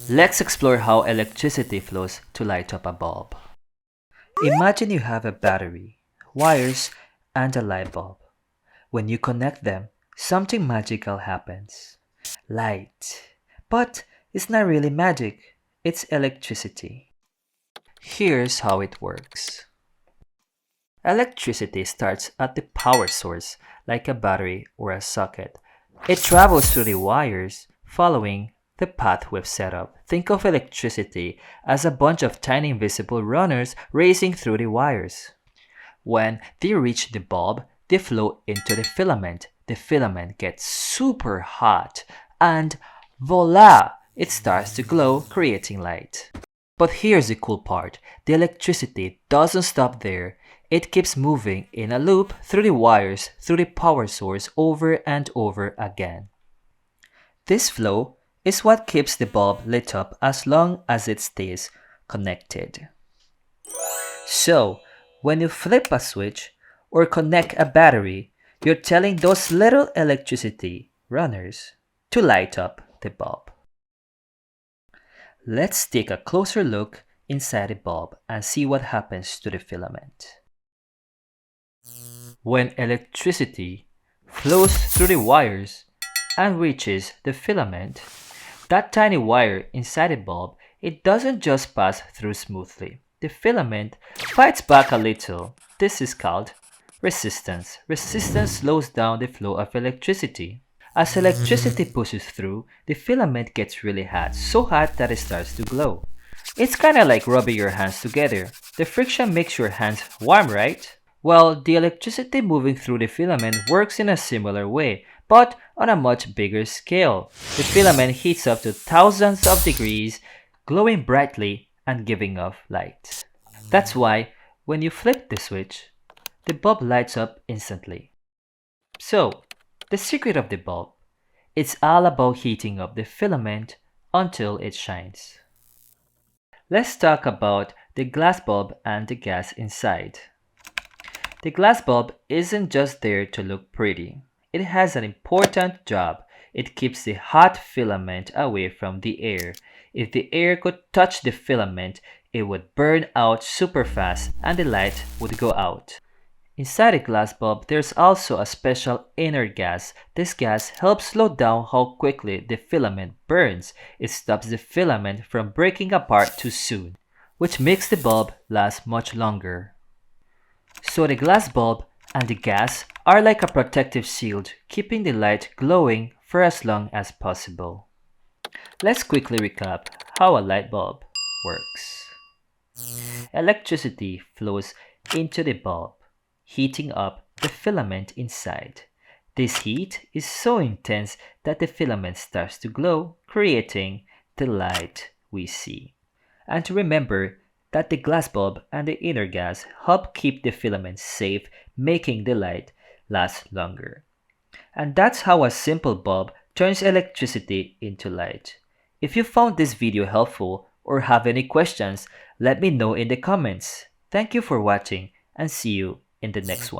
Let's explore how electricity flows to light up a bulb. Imagine you have a battery, wires, and a light bulb. When you connect them, something magical happens. Light. But it's not really magic, it's electricity. Here's how it works. Electricity starts at the power source, like a battery or a socket. It travels through the wires, following the path we've set up. Think of electricity as a bunch of tiny invisible runners racing through the wires. When they reach the bulb, they flow into the filament. The filament gets super hot and voila! It starts to glow, creating light. But here's the cool part. The electricity doesn't stop there. It keeps moving in a loop through the wires through the power source over and over again. This flow is what keeps the bulb lit up as long as it stays connected. So, when you flip a switch or connect a battery, you're telling those little electricity runners to light up the bulb. Let's take a closer look inside the bulb and see what happens to the filament. When electricity flows through the wires and reaches the filament, that tiny wire inside the bulb, it doesn't just pass through smoothly. The filament fights back a little. This is called resistance. Resistance slows down the flow of electricity. As electricity pushes through, the filament gets really hot, so hot that it starts to glow. It's kinda like rubbing your hands together. The friction makes your hands warm, right? Well, the electricity moving through the filament works in a similar way, but on a much bigger scale. The filament heats up to thousands of degrees, glowing brightly and giving off light. That's why, when you flip the switch, the bulb lights up instantly. So, the secret of the bulb, it's all about heating up the filament until it shines. Let's talk about the glass bulb and the gas inside. The glass bulb isn't just there to look pretty. It has an important job. It keeps the hot filament away from the air. If the air could touch the filament, it would burn out super fast and the light would go out. Inside a glass bulb, there's also a special inert gas. This gas helps slow down how quickly the filament burns. It stops the filament from breaking apart too soon, which makes the bulb last much longer. So the glass bulb and the gas are like a protective shield, keeping the light glowing for as long as possible. Let's quickly recap how a light bulb works. Electricity flows into the bulb, heating up the filament inside. This heat is so intense that the filament starts to glow, creating the light we see. And to remember that the glass bulb and the inner gas help keep the filament safe, making the light last longer. And that's how a simple bulb turns electricity into light. If you found this video helpful or have any questions, let me know in the comments. Thank you for watching and see you in the next one.